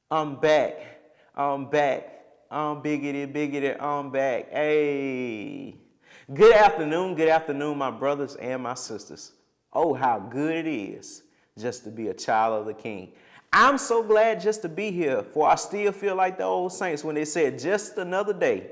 I'm back. I'm back. I'm biggity, I'm back. Hey. Good afternoon, my brothers and my sisters. Oh, how good it is just to be a child of the King. I'm so glad just to be here, for I still feel like the old saints when they said, just another day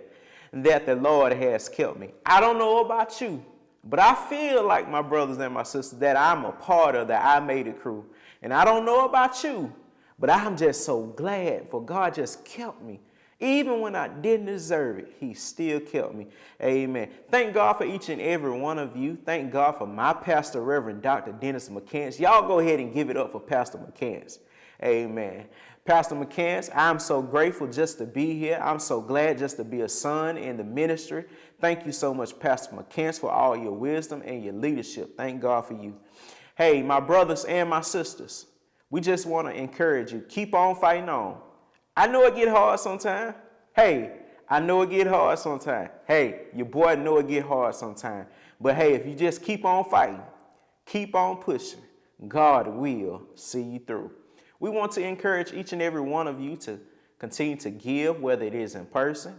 that the Lord has kept me. I don't know about you, but I feel like my brothers and my sisters that I'm a part of the I Made It crew. And I don't know about you, but I'm just so glad for God just kept me. Even when I didn't deserve it, he still kept me. Amen. Thank God for each and every one of you. Thank God for my pastor, Reverend Dr. Dennis McCants. Y'all go ahead and give it up for Pastor McCants. Amen. Pastor McCants, I'm so grateful just to be here. I'm so glad just to be a son in the ministry. Thank you so much, Pastor McCants, for all your wisdom and your leadership. Thank God for you. Hey, my brothers and my sisters, we just want to encourage you. Keep on fighting on. I know it get hard sometimes. Hey, I know it get hard sometimes. Hey, your boy know it get hard sometimes. But hey, if you just keep on fighting, keep on pushing, God will see you through. We want to encourage each and every one of you to continue to give, whether it is in person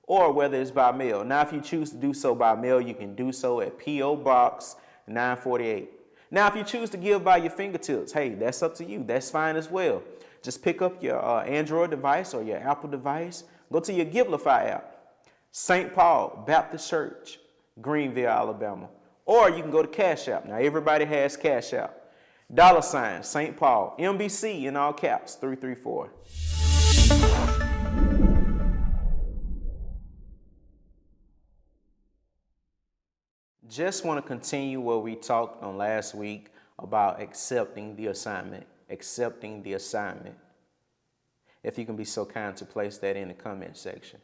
or whether it's by mail. Now, if you choose to do so by mail, you can do so at P.O. Box 948. Now, if you choose to give by your fingertips, hey, that's up to you. That's fine as well. Just pick up your Android device or your Apple device. Go to your Givelify app, St. Paul Baptist Church, Greenville, Alabama. Or you can go to Cash App. Now, everybody has Cash App. $ St. Paul, MBC in all caps, 334. Just want to continue what we talked on last week about accepting the assignment. Accepting the assignment. If you can be so kind to place that in the comment section.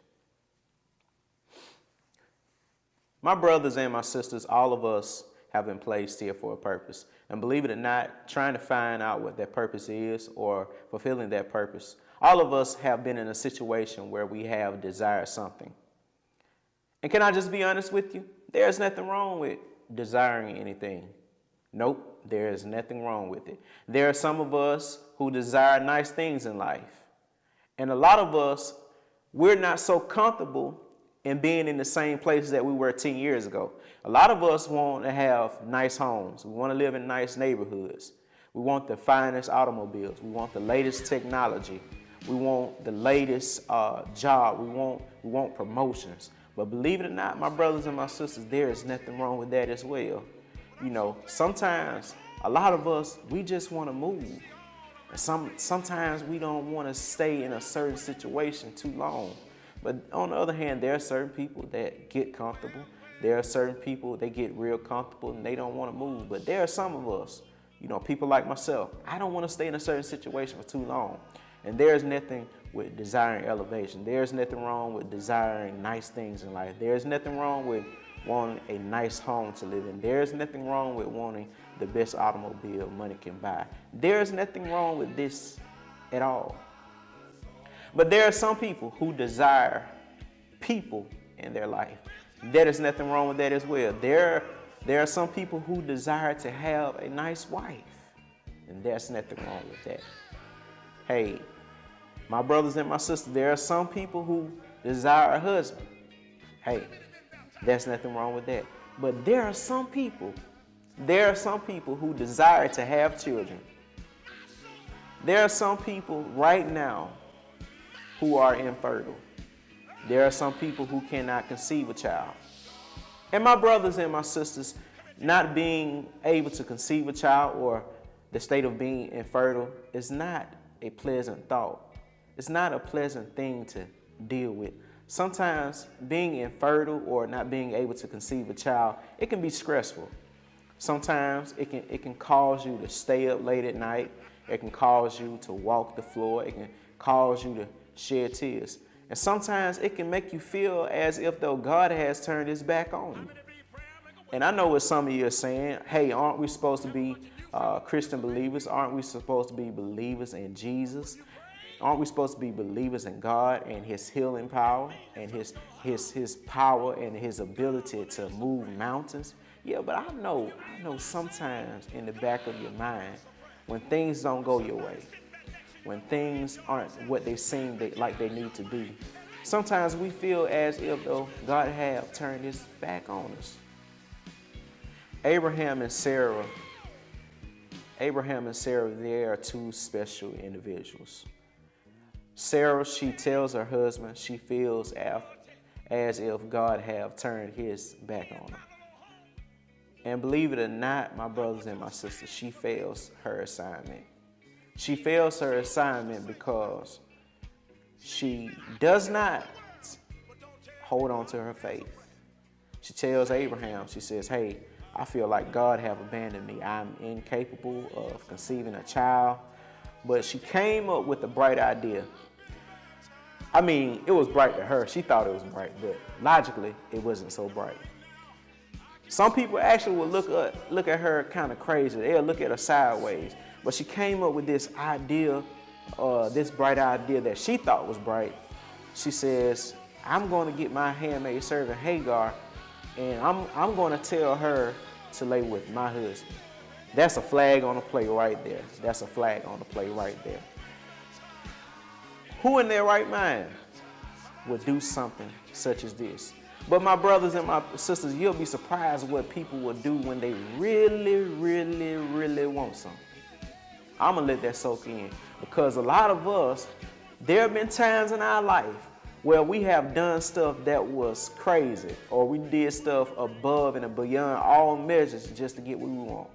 My brothers and my sisters, all of us have been placed here for a purpose. And believe it or not, trying to find out what that purpose is or fulfilling that purpose, all of us have been in a situation where we have desired something. And can I just be honest with you? There's nothing wrong with desiring anything. Nope, there is nothing wrong with it. There are some of us who desire nice things in life. And a lot of us, we're not so comfortable in being in the same place that we were 10 years ago. A lot of us want to have nice homes. We want to live in nice neighborhoods. We want the finest automobiles. We want the latest technology. We want the latest job. We want promotions. But believe it or not, my brothers and my sisters, there is nothing wrong with that as well. You know, sometimes a lot of us, we just want to move. And sometimes we don't want to stay in a certain situation too long. But on the other hand, there are certain people that get comfortable. There are certain people that get real comfortable and they don't want to move. But there are some of us, you know, people like myself, I don't want to stay in a certain situation for too long. And there's nothing with desiring elevation. There's nothing wrong with desiring nice things in life. There's nothing wrong with wanting a nice home to live in. There's nothing wrong with wanting the best automobile money can buy. There's nothing wrong with this at all. But there are some people who desire people in their life. There is nothing wrong with that as well. There are some people who desire to have a nice wife, and there's nothing wrong with that. Hey, my brothers and my sisters, there are some people who desire a husband. Hey, there's nothing wrong with that. But there are some people who desire to have children. There are some people right now who are infertile. There are some people who cannot conceive a child. And my brothers and my sisters, not being able to conceive a child or the state of being infertile is not a pleasant thought. It's not a pleasant thing to deal with. Sometimes being infertile or not being able to conceive a child, it can be stressful. Sometimes it can cause you to stay up late at night. It can cause you to walk the floor. It can cause you to shed tears. And sometimes it can make you feel as if though God has turned his back on you. And I know what some of you are saying, hey, aren't we supposed to be Christian believers? Aren't we supposed to be believers in Jesus? Aren't we supposed to be believers in God and his healing power and his power and his ability to move mountains? Yeah, but I know sometimes in the back of your mind when things don't go your way, when things aren't what they seem like they need to be. Sometimes we feel as if though God have turned his back on us. Abraham and Sarah, they are two special individuals. Sarah, she tells her husband she feels as if God have turned his back on her. And believe it or not, my brothers and my sisters, she fails her assignment. She fails her assignment because she does not hold on to her faith. She tells Abraham, she says, hey, I feel like God have abandoned me. I'm incapable of conceiving a child. But she came up with a bright idea. I mean, it was bright to her. She thought it was bright, but logically, it wasn't so bright. Some people actually would look at her kind of crazy. They'll look at her sideways. But she came up with this idea, this bright idea that she thought was bright. She says, I'm going to get my handmaid servant Hagar, and I'm going to tell her to lay with my husband. That's a flag on the play right there. That's a flag on the play right there. Who in their right mind would do something such as this? But my brothers and my sisters, you'll be surprised what people will do when they really, really, really want something. I'm going to let that soak in, because a lot of us, there have been times in our life where we have done stuff that was crazy, or we did stuff above and beyond all measures just to get what we want.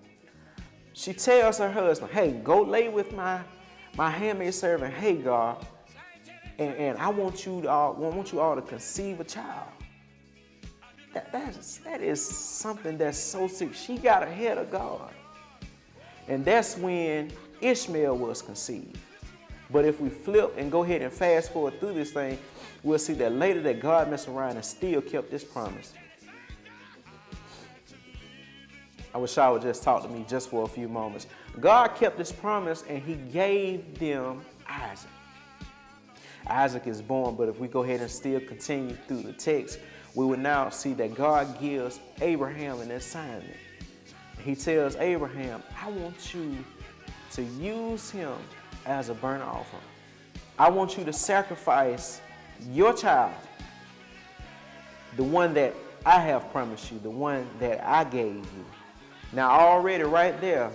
She tells her husband, hey, go lay with my handmaid servant Hagar, and I want you all to conceive a child. That is something that's so sick. She got ahead of God. And that's when Ishmael was conceived. But if we flip and go ahead and fast forward through this thing, we'll see that later that God messed around and still kept this promise. I wish y'all would just talk to me just for a few moments. God kept this promise and he gave them Isaac. Isaac is born, but if we go ahead and still continue through the text, we will now see that God gives Abraham an assignment. He tells Abraham, I want you to use him as a burnt offering. I want you to sacrifice your child, the one that I have promised you, the one that I gave you. Now already right there,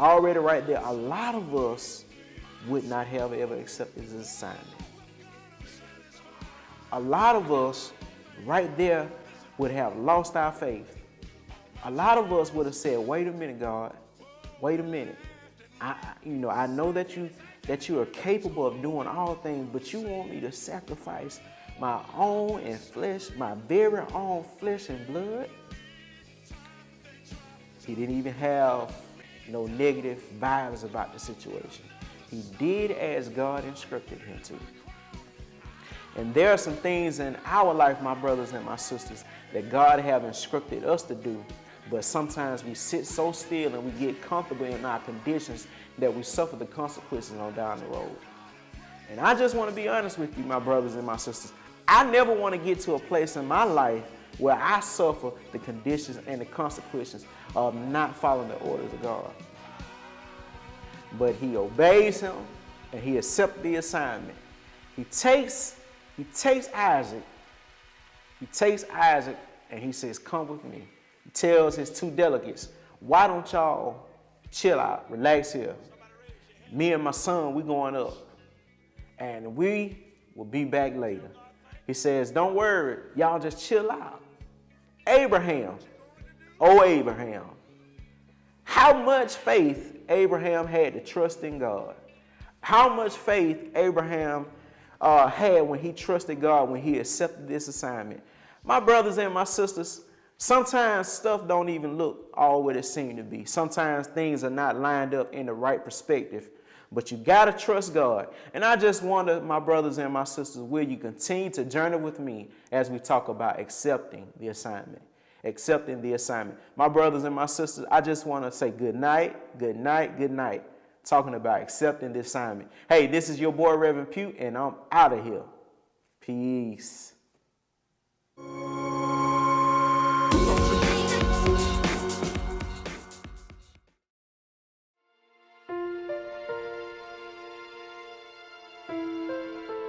a lot of us would not have ever accepted this assignment. A lot of us right there would have lost our faith. A lot of us would have said, wait a minute, God, wait a minute. I know that you are capable of doing all things, but you want me to sacrifice my own and flesh, my very own flesh and blood? He didn't even have no negative vibes about the situation. He did as God instructed him to. And there are some things in our life, my brothers and my sisters, that God have instructed us to do, but sometimes we sit so still and we get comfortable in our conditions that we suffer the consequences on down the road. And I just want to be honest with you, my brothers and my sisters. I never want to get to a place in my life where I suffer the conditions and the consequences of not following the orders of God. But he obeys him and he accepts the assignment. He takes Isaac and he says, come with me. He tells his two delegates, why don't y'all chill out, relax here. Me and my son, we going up. And we will be back later. He says, don't worry, y'all just chill out. Abraham, how much faith Abraham had to trust in God. How much faith Abraham had when he trusted God, when he accepted this assignment. My brothers and my sisters, sometimes stuff don't even look all what it seemed to be. Sometimes things are not lined up in the right perspective, but you got to trust God. And I just wonder, my brothers and my sisters, will you continue to journey with me as we talk about accepting the assignment? Accepting the assignment. My brothers and my sisters, I just want to say good night, good night, good night. Talking about accepting the assignment. Hey, this is your boy, Reverend Pugh, and I'm out of here. Peace.